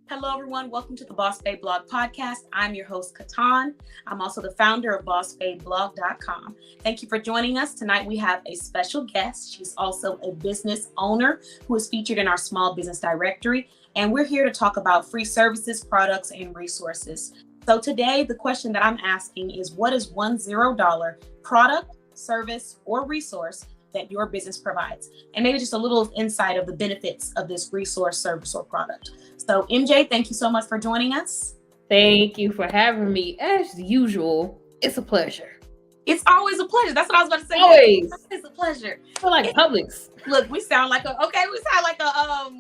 Hello, everyone. Welcome to the Boss Babe Blog Podcast. I'm your host, KeTohn. I'm also the founder of BossBabeBlog.com. Thank you for joining us. Tonight, we have a special guest. She's also a business owner who is featured in our small business directory. And we're here to talk about free services, products, and resources. So today, the question that I'm asking is, what is one $0 product, service, or resource that your business provides? And maybe just a little insight of the benefits of this resource, service, or product. So MJ, thank you so much for joining us. Thank you for having me. As usual, it's a pleasure. It's always a pleasure. That's what I was about to say. Always. It's a pleasure. I feel like Publix. Look, we sound like a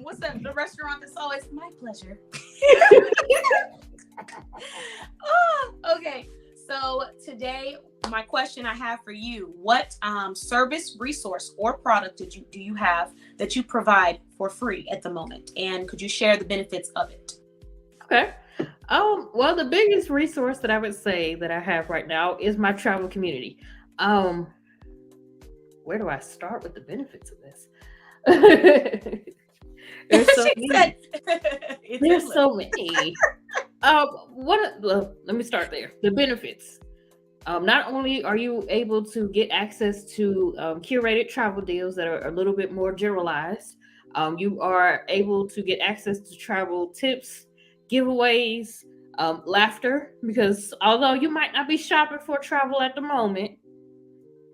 what's that, the restaurant that's always my pleasure. Okay. So today, my question I have for you, what service, resource, or product do you have that you provide for free at the moment? And could you share the benefits of it? Okay. Well, the biggest resource that I would say that I have right now is my travel community. Where do I start with the benefits of this? There's so many. There's so many. Let me start there. The benefits. Not only are you able to get access to curated travel deals that are a little bit more generalized, you are able to get access to travel tips, giveaways, laughter, because although you might not be shopping for travel at the moment,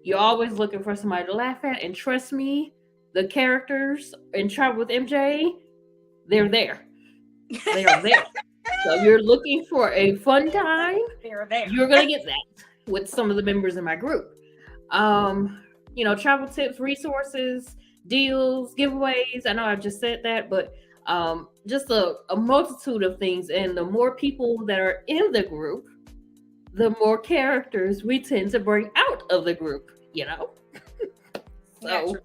you're always looking for somebody to laugh at. And trust me, the characters in Travel with MJ, they're there. They are there. So you're looking for a fun time, They're there. You're going to get that with some of the members in my group. Travel tips, resources, deals, giveaways. I know I just said that, but just a multitude of things. And the more people that are in the group, the more characters we tend to bring out of the group, So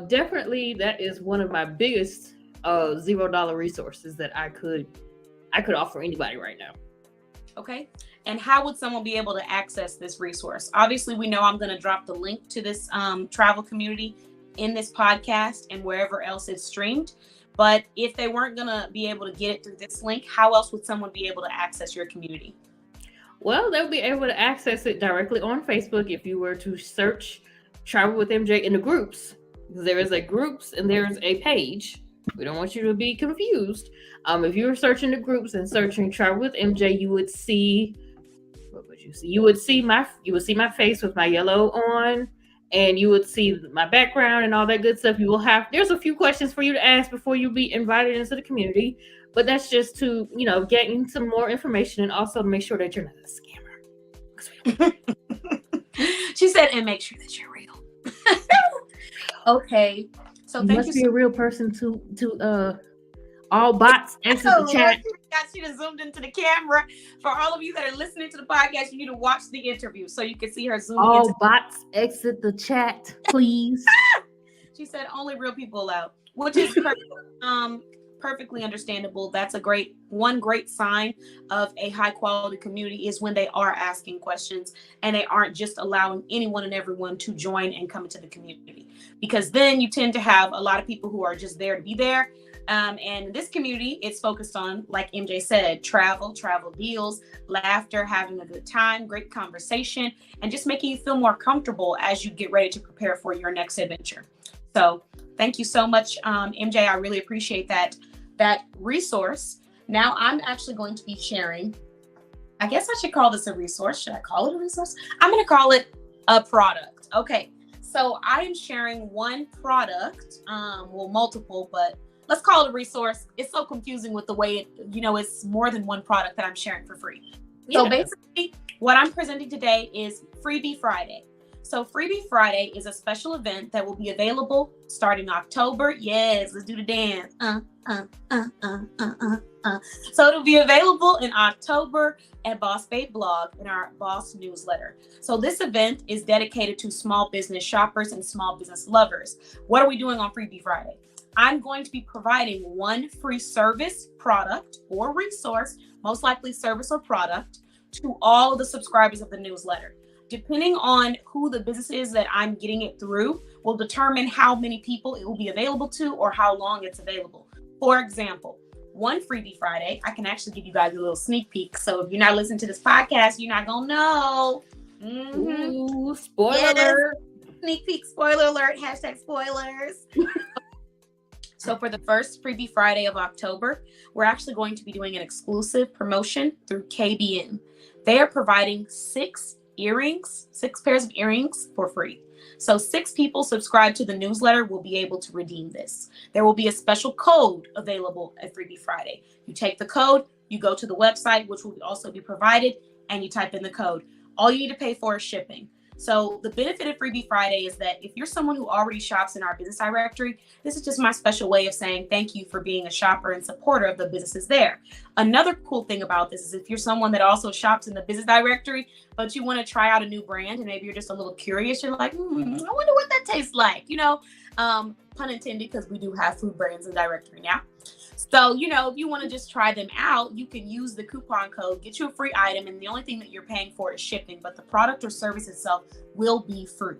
definitely that is one of my biggest $0 resources that I could offer anybody right now. Okay. And how would someone be able to access this resource? Obviously, we know I'm going to drop the link to this travel community in this podcast and wherever else it's streamed. But if they weren't going to be able to get it through this link, how else would someone be able to access your community? Well, they'll be able to access it directly on Facebook if you were to search Travel with MJ in the groups. There is a groups and there's a page. We don't want you to be confused. If you were searching the groups and searching Travel with MJ, you would see, what would you see? You would see my face with my yellow on, and you would see my background and all that good stuff. There's a few questions for you to ask before you be invited into the community, but that's just to, gain some more information and also to make sure that you're not a scammer. She said, and make sure that you're real. Okay. So you must be a real person to all bots exit the chat. She just zoomed into the camera. For all of you that are listening to the podcast, you need to watch the interview so you can see her zooming all into bots exit the chat, please. She said only real people allowed, which is perfectly understandable. That's one great sign of a high quality community is when they are asking questions and they aren't just allowing anyone and everyone to join and come into the community, because then you tend to have a lot of people who are just there to be there. And this community, it's focused on, like MJ said, travel deals, laughter, having a good time, great conversation, and just making you feel more comfortable as you get ready to prepare for your next adventure. So thank you so much, MJ. I really appreciate that resource. Now I'm actually going to be sharing, I guess I should call this a resource. Should I call it a resource? I'm going to call it a product. Okay. So I am sharing one product, multiple, but let's call it a resource. It's so confusing with the way it's more than one product that I'm sharing for free. Yeah. So basically what I'm presenting today is Freebie Friday. So Freebie Friday is a special event that will be available starting October. Yes, let's do the dance. So it'll be available in October at Boss Babe Blog in our Boss newsletter. So this event is dedicated to small business shoppers and small business lovers. What are we doing on Freebie Friday? I'm going to be providing one free service, product, or resource, most likely service or product, to all of the subscribers of the newsletter. Depending on who the business is that I'm getting it through will determine how many people it will be available to or how long it's available. For example, one Freebie Friday. I can actually give you guys a little sneak peek. So if you're not listening to this podcast, you're not going to know. Ooh, spoiler alert. Sneak peek, spoiler alert, hashtag spoilers. So for the first Freebie Friday of October, we're actually going to be doing an exclusive promotion through KBN. They are providing 6 pairs of earrings for free. So 6 people subscribed to the newsletter will be able to redeem this. There will be a special code available at Freebie Friday. You take the code, you go to the website, which will also be provided, and you type in the code. All you need to pay for is shipping. So the benefit of Freebie Friday is that if you're someone who already shops in our business directory, this is just my special way of saying thank you for being a shopper and supporter of the businesses there. Another cool thing about this is if you're someone that also shops in the business directory, but you want to try out a new brand and maybe you're just a little curious, you're like, I wonder what that tastes like, pun intended, because we do have food brands in the directory now. So, if you want to just try them out, you can use the coupon code, get you a free item, and the only thing that you're paying for is shipping, but the product or service itself will be free.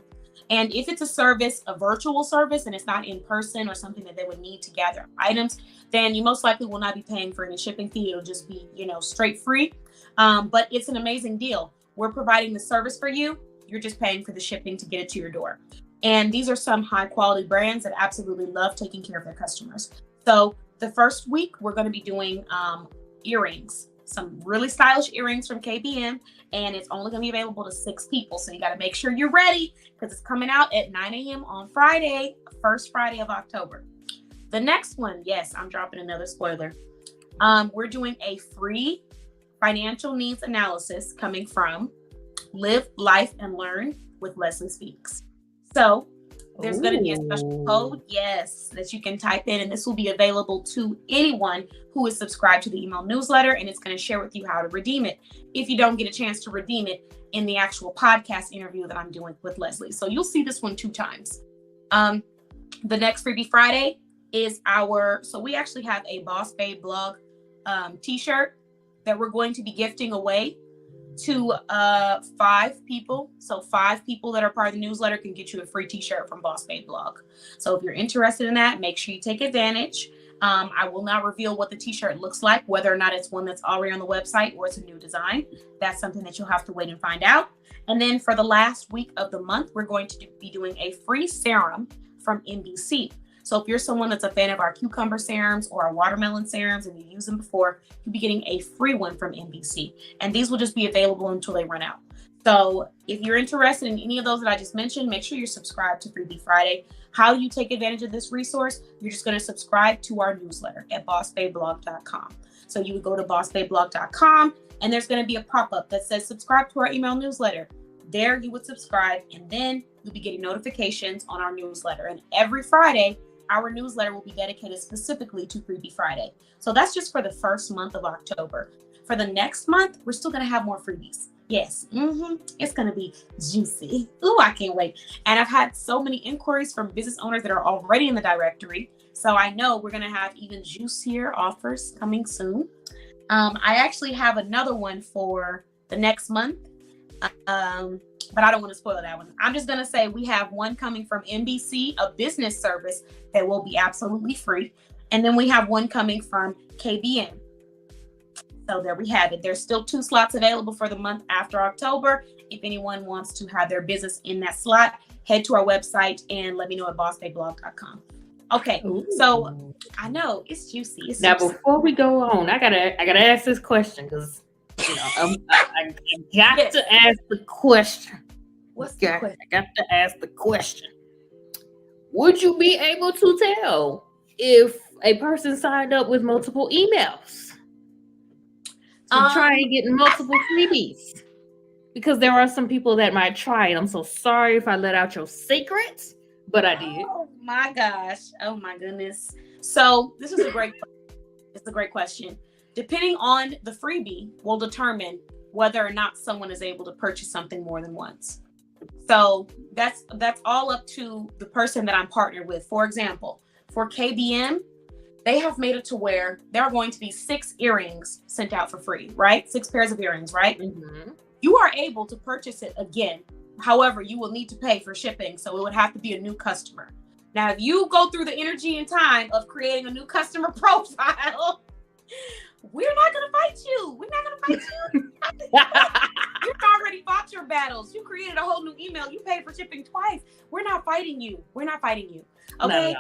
And if it's a service, a virtual service, and it's not in person or something that they would need to gather items, then you most likely will not be paying for any shipping fee. It'll just be, straight free. But it's an amazing deal. We're providing the service for you. You're just paying for the shipping to get it to your door. And these are some high quality brands that absolutely love taking care of their customers. So the first week, we're going to be doing earrings, some really stylish earrings from KBM, and it's only going to be available to 6 people. So you got to make sure you're ready because it's coming out at 9 a.m. on Friday, first Friday of October. The next one, yes, I'm dropping another spoiler. We're doing a free financial needs analysis coming from Live, Life, and Learn with Leslie Speaks. So there's going to be a special code, yes, that you can type in, and this will be available to anyone who is subscribed to the email newsletter, and it's going to share with you how to redeem it if you don't get a chance to redeem it in the actual podcast interview that I'm doing with Leslie. So you'll see this one 2 times. The next Freebie Friday is so we actually have a Boss Babe blog t-shirt that we're going to be gifting away to 5 people. So 5 people that are part of the newsletter can get you a free t-shirt from Boss Babe blog. So if you're interested in that, make sure you take advantage. I will not reveal what the t-shirt looks like, whether or not it's one that's already on the website or it's a new design. That's something that you'll have to wait and find out. And then for the last week of the month, we're going to be doing a free serum from NBC. So if you're someone that's a fan of our cucumber serums or our watermelon serums and you've used them before, you'll be getting a free one from NBC. And these will just be available until they run out. So if you're interested in any of those that I just mentioned, make sure you're subscribed to Freebie Friday. How do you take advantage of this resource? You're just going to subscribe to our newsletter at bossbabeblog.com. So you would go to bossbabeblog.com and there's going to be a pop-up that says subscribe to our email newsletter. There you would subscribe and then you'll be getting notifications on our newsletter. And every Friday, our newsletter will be dedicated specifically to Freebie Friday. So that's just for the first month of October. For the next month, we're still going to have more freebies. Yes, it's going to be juicy. Ooh, I can't wait. And I've had so many inquiries from business owners that are already in the directory. So I know we're going to have even juicier offers coming soon. I actually have another one for the next month. But I don't want to spoil that one. I'm just going to say we have one coming from NBC, a business service that will be absolutely free. And then we have one coming from KBN. So there we have it. There's still 2 slots available for the month after October. If anyone wants to have their business in that slot, head to our website and let me know at bossbabeblog.com. Okay, so I know it's juicy. Now, before we go on, I gotta ask this question because I got to ask the question. What's the question? I got to ask the question. Would you be able to tell if a person signed up with multiple emails to try and get multiple freebies? Because there are some people that might try, and I'm so sorry if I let out your secrets, but I did. Oh my gosh! Oh my goodness! So this is a great question. Depending on the freebie will determine whether or not someone is able to purchase something more than once. So that's all up to the person that I'm partnered with. For example, for KBM, they have made it to where there are going to be 6 earrings sent out for free, right? 6 pairs of earrings, right? Mm-hmm. You are able to purchase it again. However, you will need to pay for shipping. So it would have to be a new customer. Now, if you go through the energy and time of creating a new customer profile, we're not gonna fight you. We're not gonna fight you. You've already fought your battles. You created a whole new email. You paid for shipping twice. We're not fighting you. We're not fighting you. Okay. No.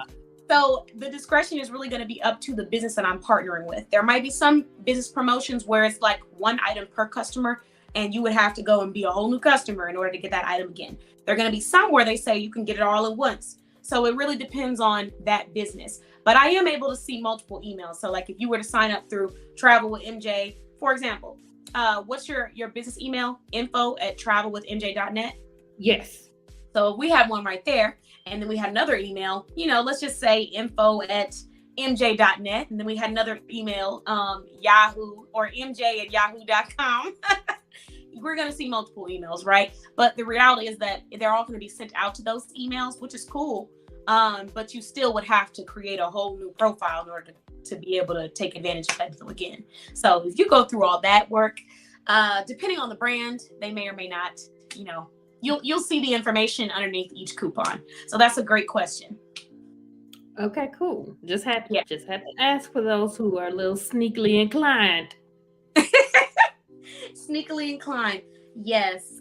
So the discretion is really going to be up to the business that I'm partnering with. There might be some business promotions where it's like one item per customer, and you would have to go and be a whole new customer in order to get that item again. There are going to be some where they say you can get it all at once. So it really depends on that business. But I am able to see multiple emails. So like if you were to sign up through Travel with MJ, for example, what's your business email? info@travelwithmj.net. Yes. So we have one right there. And then we had another email, let's just say info@mj.net. And then we had another email, Yahoo or mj@yahoo.com. We're going to see multiple emails, right? But the reality is that they're all going to be sent out to those emails, which is cool. But you still would have to create a whole new profile in order to be able to take advantage of that deal again. So if you go through all that work, depending on the brand, they may or may not, you'll see the information underneath each coupon. So that's a great question. Okay, cool. Just had to ask for those who are a little sneakily inclined. Sneakily inclined. Yes.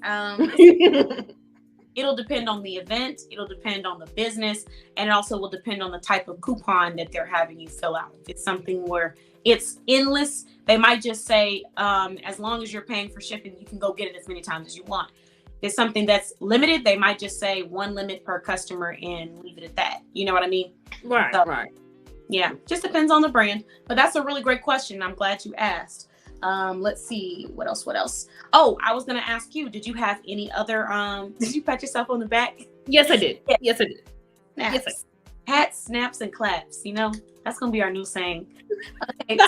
It'll depend on the event. It'll depend on the business. And it also will depend on the type of coupon that they're having you fill out. If it's something where it's endless, they might just say, as long as you're paying for shipping, you can go get it as many times as you want. If it's something that's limited, they might just say one limit per customer and leave it at that. You know what I mean? Right, so, right. Yeah, just depends on the brand. But that's a really great question. I'm glad you asked. Let's see, what else? Oh, I was gonna ask you, did you have any other did you pat yourself on the back? Yes, I did. Yeah. Yes, I did. Snaps. Yes, I did. Pat, snaps, and claps. That's gonna be our new saying. Okay, so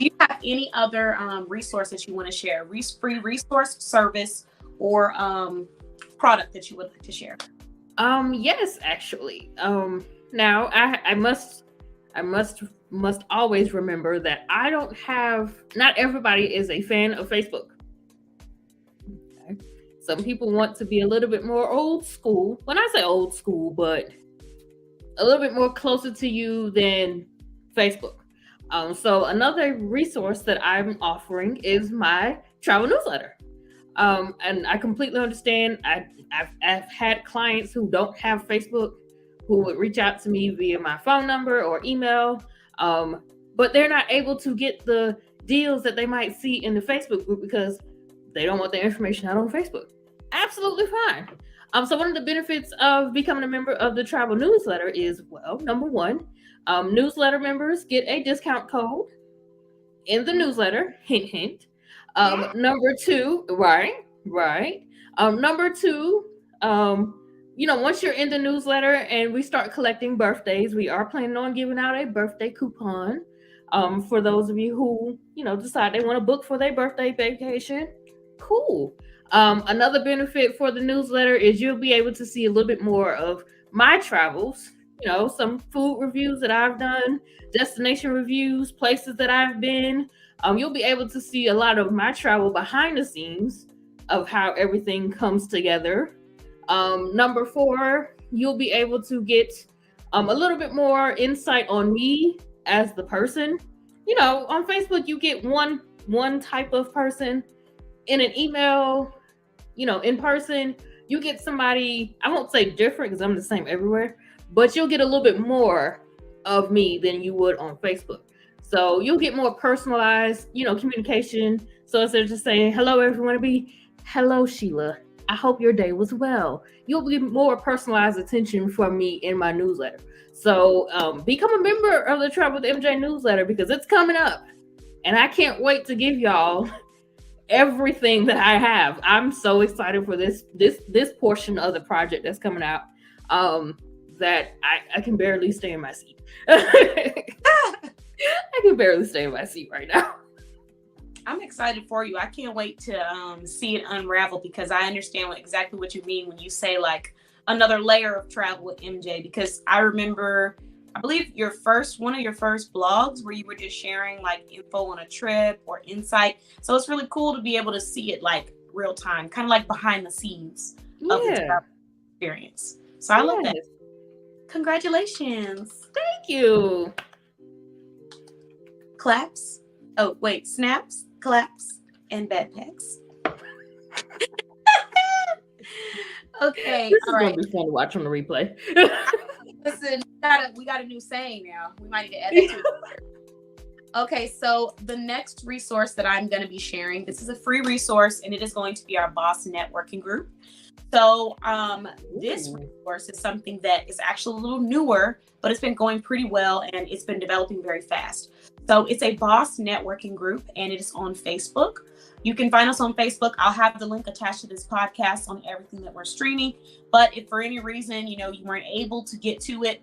do you have any other resource that you want to share? Free resource, service, or product that you would like to share? Yes, actually. Now I must always remember that not everybody is a fan of Facebook. Okay. Some people want to be a little bit more old school. When I say old school, but a little bit more closer to you than Facebook. So another resource that I'm offering is my travel newsletter. And I completely understand. I've had clients who don't have Facebook who would reach out to me via my phone number or email, but they're not able to get the deals that they might see in the Facebook group because they don't want their information out on Facebook. Absolutely fine. So one of the benefits of becoming a member of the travel newsletter is, well, number one, newsletter members get a discount code in the newsletter. Hint, hint. Number two, right. Number two, once you're in the newsletter and we start collecting birthdays, we are planning on giving out a birthday coupon for those of you who, decide they want to book for their birthday vacation. Cool. Another benefit for the newsletter is you'll be able to see a little bit more of my travels, some food reviews that I've done, destination reviews, places that I've been. You'll be able to see a lot of my travel behind the scenes of how everything comes together. Number four, you'll be able to get a little bit more insight on me as the person. On Facebook, you get one type of person. In an email, in person, you get somebody, I won't say different because I'm the same everywhere, but you'll get a little bit more of me than you would on Facebook. So you'll get more personalized, communication. So instead of just saying, hello, everyone, it'll be, hello, Sheila. I hope your day was well. You'll get more personalized attention from me in my newsletter. So become a member of the Travel with MJ newsletter because it's coming up. And I can't wait to give y'all everything that I have. I'm so excited for this portion of the project that's coming out that I can barely stay in my seat. I can barely stay in my seat right now. I'm excited for you. I can't wait to see it unravel because I understand exactly what you mean when you say like another layer of travel with MJ, because I remember, I believe one of your first blogs where you were just sharing like info on a trip or insight. So it's really cool to be able to see it like real time, kind of like behind the scenes of the travel experience. So I love that. Congratulations. Thank you. claps. Oh, wait, snaps, claps, and backpacks. Okay, This all is right. gonna be fun to watch on the replay. Listen, we got a new saying now. We might need to add that to it. Okay, so the next resource that I'm going to be sharing, this is a free resource, and it is going to be our boss networking group. So this resource is something that is actually a little newer, but it's been going pretty well, and it's been developing very fast. So it's a boss networking group, and it is on Facebook. You can find us on Facebook. I'll have the link attached to this podcast on everything that we're streaming. But if for any reason, you weren't able to get to it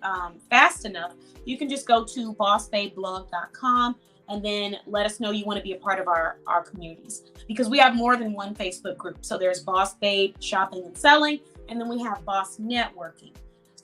fast enough, you can just go to bossbabeblog.com and then let us know you want to be a part of our communities, because we have more than one Facebook group. So there's Boss Babe Shopping and Selling, and then we have Boss Networking.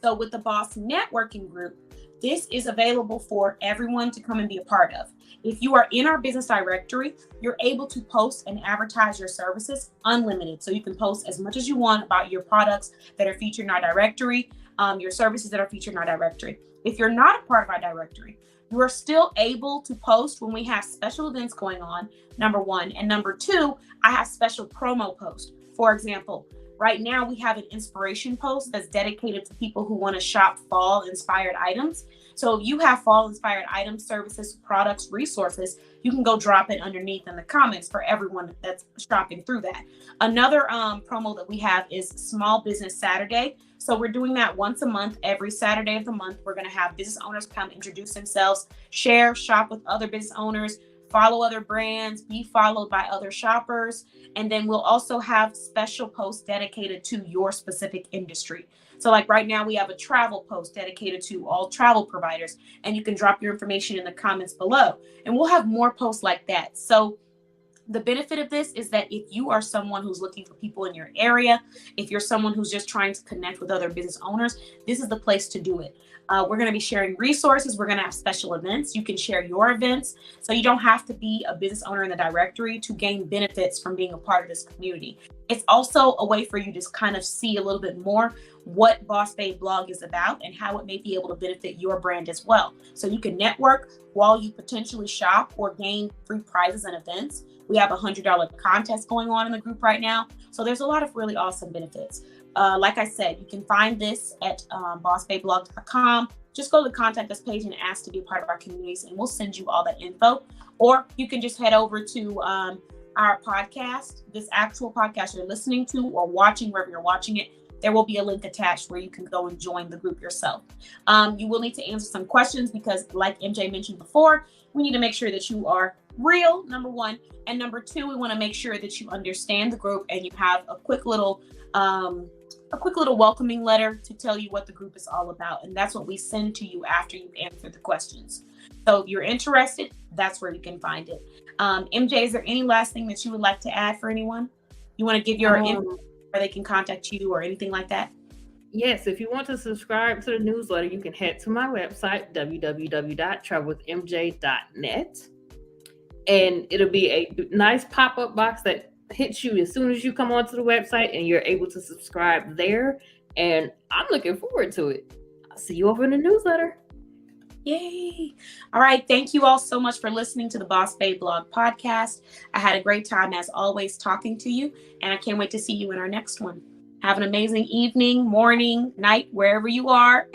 So with the Boss Networking group, this is available for everyone to come and be a part of. If you are in our business directory, you're able to post and advertise your services unlimited. So you can post as much as you want about your products that are featured in our directory, your services that are featured in our directory. If you're not a part of our directory, you are still able to post when we have special events going on, number one. And number two, I have special promo posts. For example, right now we have an inspiration post that's dedicated to people who want to shop fall inspired items. So if you have fall inspired items, services, products, resources, you can go drop it underneath in the comments for everyone that's shopping through that. Another promo that we have is Small Business Saturday. So we're doing that once a month. Every Saturday of the month, we're going to have business owners come introduce themselves, share, shop with other business owners, follow other brands, be followed by other shoppers. And then we'll also have special posts dedicated to your specific industry. So like right now we have a travel post dedicated to all travel providers, and you can drop your information in the comments below, and we'll have more posts like that. So the benefit of this is that if you are someone who's looking for people in your area, if you're someone who's just trying to connect with other business owners, this is the place to do it. We're going to be sharing resources. We're going to have special events. You can share your events. So you don't have to be a business owner in the directory to gain benefits from being a part of this community. It's also a way for you to kind of see a little bit more what Boss Babe Blog is about and how it may be able to benefit your brand as well. So you can network while you potentially shop or gain free prizes and events. We have a $100 contest going on in the group right now. So there's a lot of really awesome benefits. Like I said, you can find this at bossbabeblog.com. Just go to the contact us page and ask to be a part of our communities, and we'll send you all that info. Or you can just head over to our podcast, this actual podcast you're listening to or watching, wherever you're watching it. There will be a link attached where you can go and join the group yourself. You will need to answer some questions because, like MJ mentioned before, we need to make sure that you are real, number one. And number two, we want to make sure that you understand the group and you have a quick little welcoming letter to tell you what the group is all about. And that's what we send to you after you've answered the questions. So if you're interested, that's where you can find it. MJ, is there any last thing that you would like to add for anyone? You want to give your info where they can contact you or anything like that? Yes, if you want to subscribe to the newsletter, you can head to my website, www.travelwithmj.net. And it'll be a nice pop-up box that hits you as soon as you come onto the website, and you're able to subscribe there. And I'm looking forward to it. I'll see you over in the newsletter. Yay. All right. Thank you all so much for listening to the Boss Babe Blog podcast. I had a great time, as always, talking to you, and I can't wait to see you in our next one. Have an amazing evening, morning, night, wherever you are.